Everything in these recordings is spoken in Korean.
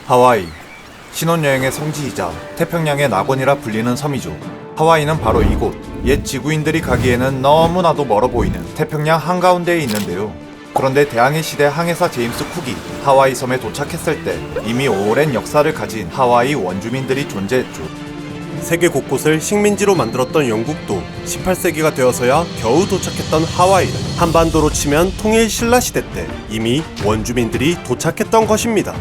하와이, 신혼여행의 성지이자 태평양의 낙원이라 불리는 섬이죠. 하와이는 바로 이곳, 옛 지구인들이 가기에는 너무나도 멀어 보이는 태평양 한가운데에 있는데요. 그런데 대항해 시대 항해사 제임스 쿡이 하와이 섬에 도착했을 때 이미 오랜 역사를 가진 하와이 원주민들이 존재했죠. 세계 곳곳을 식민지로 만들었던 영국도 18세기가 되어서야 겨우 도착했던 하와이는 한반도로 치면 통일 신라 시대 때 이미 원주민들이 도착했던 것입니다.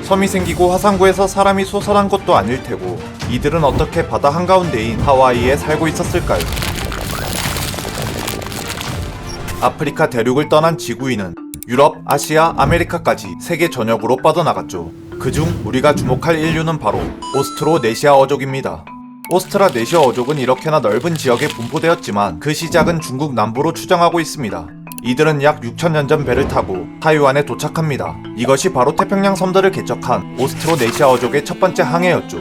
섬이 생기고 화산구에서 사람이 솟아난 것도 아닐 테고 이들은 어떻게 바다 한가운데인 하와이에 살고 있었을까요? 아프리카 대륙을 떠난 지구인은 유럽, 아시아, 아메리카까지 세계 전역으로 뻗어나갔죠. 그중 우리가 주목할 인류는 바로 오스트로네시아 어족입니다. 오스트라네시아 어족은 이렇게나 넓은 지역에 분포되었지만 그 시작은 중국 남부로 추정하고 있습니다. 이들은 약 6천년 전 배를 타고 타이완에 도착합니다. 이것이 바로 태평양 섬들을 개척한 오스트로네시아 어족의 첫 번째 항해였죠.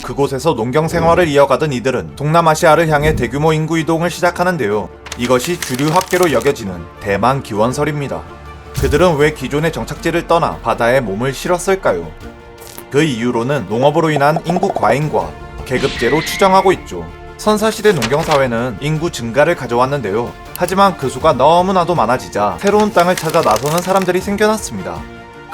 그곳에서 농경 생활을 이어가던 이들은 동남아시아를 향해 대규모 인구 이동을 시작하는데요. 이것이 주류 학계로 여겨지는 대만 기원설입니다. 그들은 왜 기존의 정착지를 떠나 바다에 몸을 실었을까요? 그 이유로는 농업으로 인한 인구 과잉과 계급제로 추정하고 있죠. 선사시대 농경사회는 인구 증가를 가져왔는데요. 하지만 그 수가 너무나도 많아지자 새로운 땅을 찾아 나서는 사람들이 생겨났습니다.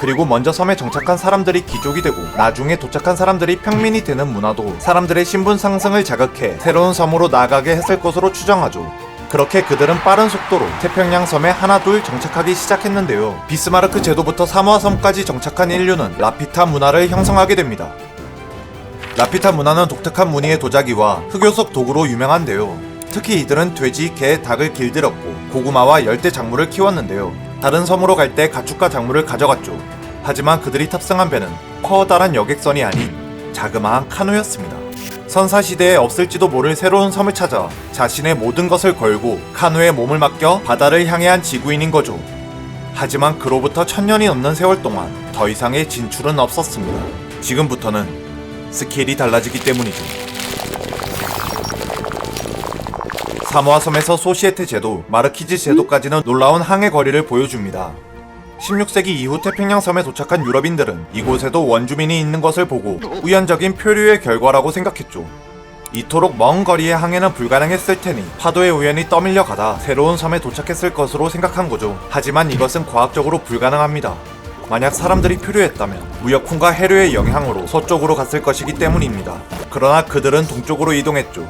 그리고 먼저 섬에 정착한 사람들이 귀족이 되고 나중에 도착한 사람들이 평민이 되는 문화도 사람들의 신분 상승을 자극해 새로운 섬으로 나아가게 했을 것으로 추정하죠. 그렇게 그들은 빠른 속도로 태평양 섬에 하나둘 정착하기 시작했는데요. 비스마르크 제도부터 사모아 섬까지 정착한 인류는 라피타 문화를 형성하게 됩니다. 라피타 문화는 독특한 무늬의 도자기와 흑요석 도구로 유명한데요. 특히 이들은 돼지, 개, 닭을 길들였고 고구마와 열대 작물을 키웠는데요. 다른 섬으로 갈 때 가축과 작물을 가져갔죠. 하지만 그들이 탑승한 배는 커다란 여객선이 아닌 자그마한 카누였습니다. 선사시대에 없을지도 모를 새로운 섬을 찾아 자신의 모든 것을 걸고 카누에 몸을 맡겨 바다를 향해 한 지구인인 거죠. 하지만 그로부터 1000년이 넘는 세월 동안 더 이상의 진출은 없었습니다. 지금부터는 스케일이 달라지기 때문이죠. 사모아 섬에서 소시에테 제도, 마르키즈 제도까지는 놀라운 항해 거리를 보여줍니다. 16세기 이후 태평양 섬에 도착한 유럽인들은 이곳에도 원주민이 있는 것을 보고 우연적인 표류의 결과라고 생각했죠. 이토록 먼 거리의 항해는 불가능했을 테니 파도에 우연히 떠밀려 가다 새로운 섬에 도착했을 것으로 생각한 거죠. 하지만 이것은 과학적으로 불가능합니다. 만약 사람들이 표류했다면 무역훈과 해류의 영향으로 서쪽으로 갔을 것이기 때문입니다. 그러나 그들은 동쪽으로 이동했죠.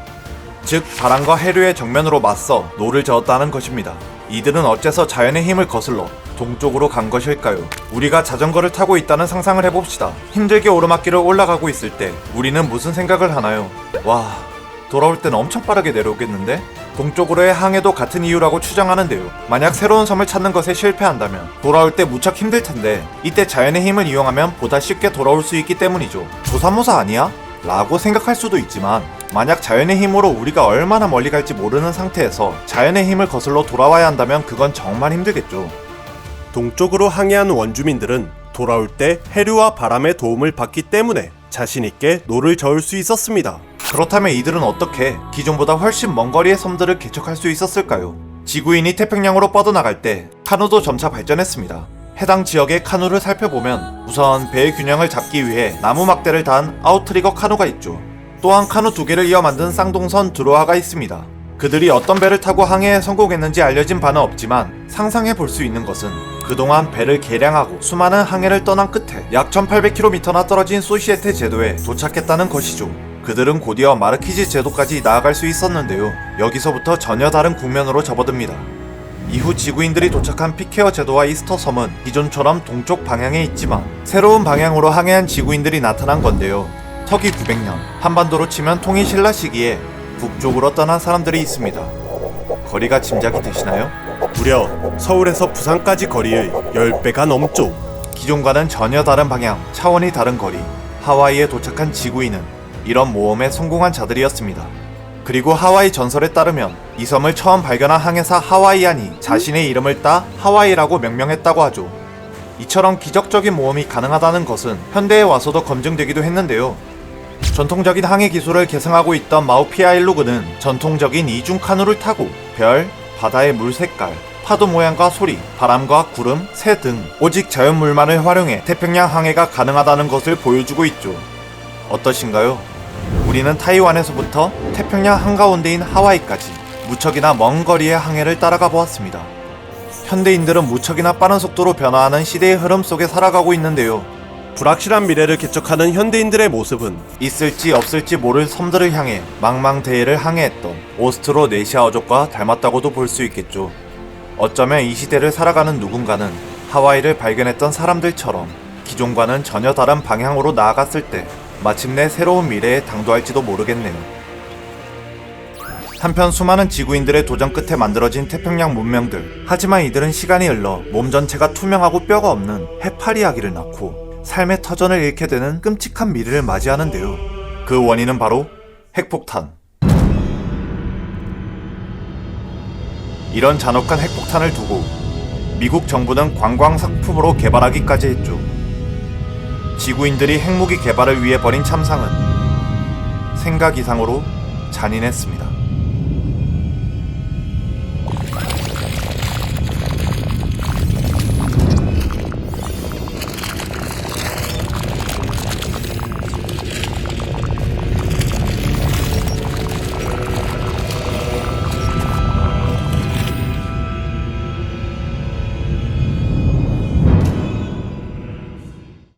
즉 바람과 해류의 정면으로 맞서 노를 저었다는 것입니다. 이들은 어째서 자연의 힘을 거슬러 동쪽으로 간 것일까요? 우리가 자전거를 타고 있다는 상상을 해봅시다. 힘들게 오르막길을 올라가고 있을 때 우리는 무슨 생각을 하나요? 와, 돌아올 때는 엄청 빠르게 내려오겠는데? 동쪽으로의 항해도 같은 이유라고 추정하는데요. 만약 새로운 섬을 찾는 것에 실패한다면 돌아올 때 무척 힘들 텐데 이때 자연의 힘을 이용하면 보다 쉽게 돌아올 수 있기 때문이죠. 조삼모사 아니야? 라고 생각할 수도 있지만 만약 자연의 힘으로 우리가 얼마나 멀리 갈지 모르는 상태에서 자연의 힘을 거슬러 돌아와야 한다면 그건 정말 힘들겠죠. 동쪽으로 항해한 원주민들은 돌아올 때 해류와 바람의 도움을 받기 때문에 자신있게 노를 저을 수 있었습니다. 그렇다면 이들은 어떻게 기존보다 훨씬 먼 거리의 섬들을 개척할 수 있었을까요? 지구인이 태평양으로 뻗어나갈 때 카누도 점차 발전했습니다. 해당 지역의 카누를 살펴보면 우선 배의 균형을 잡기 위해 나무 막대를 단 아웃트리거 카누가 있죠. 또한 카누 2개를 이어 만든 쌍동선 드로아가 있습니다. 그들이 어떤 배를 타고 항해에 성공했는지 알려진 바는 없지만 상상해 볼 수 있는 것은 그동안 배를 개량하고 수많은 항해를 떠난 끝에 약 1800km나 떨어진 소시에테 제도에 도착했다는 것이죠. 그들은 곧이어 마르키즈 제도까지 나아갈 수 있었는데요. 여기서부터 전혀 다른 국면으로 접어듭니다. 이후 지구인들이 도착한 피케어 제도와 이스터 섬은 기존처럼 동쪽 방향에 있지만 새로운 방향으로 항해한 지구인들이 나타난 건데요. 서기 900년, 한반도로 치면 통일 신라 시기에 북쪽으로 떠난 사람들이 있습니다. 거리가 짐작이 되시나요? 무려 서울에서 부산까지 거리의 10배가 넘죠. 기존과는 전혀 다른 방향, 차원이 다른 거리, 하와이에 도착한 지구인은 이런 모험에 성공한 자들이었습니다. 그리고 하와이 전설에 따르면 이 섬을 처음 발견한 항해사 하와이안이 자신의 이름을 따 하와이라고 명명했다고 하죠. 이처럼 기적적인 모험이 가능하다는 것은 현대에 와서도 검증되기도 했는데요. 전통적인 항해 기술을 계승하고 있던 마우피아 일루그는 전통적인 이중 카누를 타고 별, 바다의 물 색깔, 파도 모양과 소리, 바람과 구름, 새 등 오직 자연물만을 활용해 태평양 항해가 가능하다는 것을 보여주고 있죠. 어떠신가요? 우리는 타이완에서부터 태평양 한가운데인 하와이까지 무척이나 먼 거리의 항해를 따라가 보았습니다. 현대인들은 무척이나 빠른 속도로 변화하는 시대의 흐름 속에 살아가고 있는데요. 불확실한 미래를 개척하는 현대인들의 모습은 있을지 없을지 모를 섬들을 향해 망망대해를 항해했던 오스트로네시아 어족과 닮았다고도 볼 수 있겠죠. 어쩌면 이 시대를 살아가는 누군가는 하와이를 발견했던 사람들처럼 기존과는 전혀 다른 방향으로 나아갔을 때 마침내 새로운 미래에 당도할지도 모르겠네요. 한편 수많은 지구인들의 도전 끝에 만들어진 태평양 문명들. 하지만 이들은 시간이 흘러 몸 전체가 투명하고 뼈가 없는 해파리 아기를 낳고 삶의 터전을 잃게 되는 끔찍한 미래를 맞이하는데요. 그 원인은 바로 핵폭탄. 이런 잔혹한 핵폭탄을 두고 미국 정부는 관광 상품으로 개발하기까지 했죠. 지구인들이 핵무기 개발을 위해 벌인 참상은 생각 이상으로 잔인했습니다.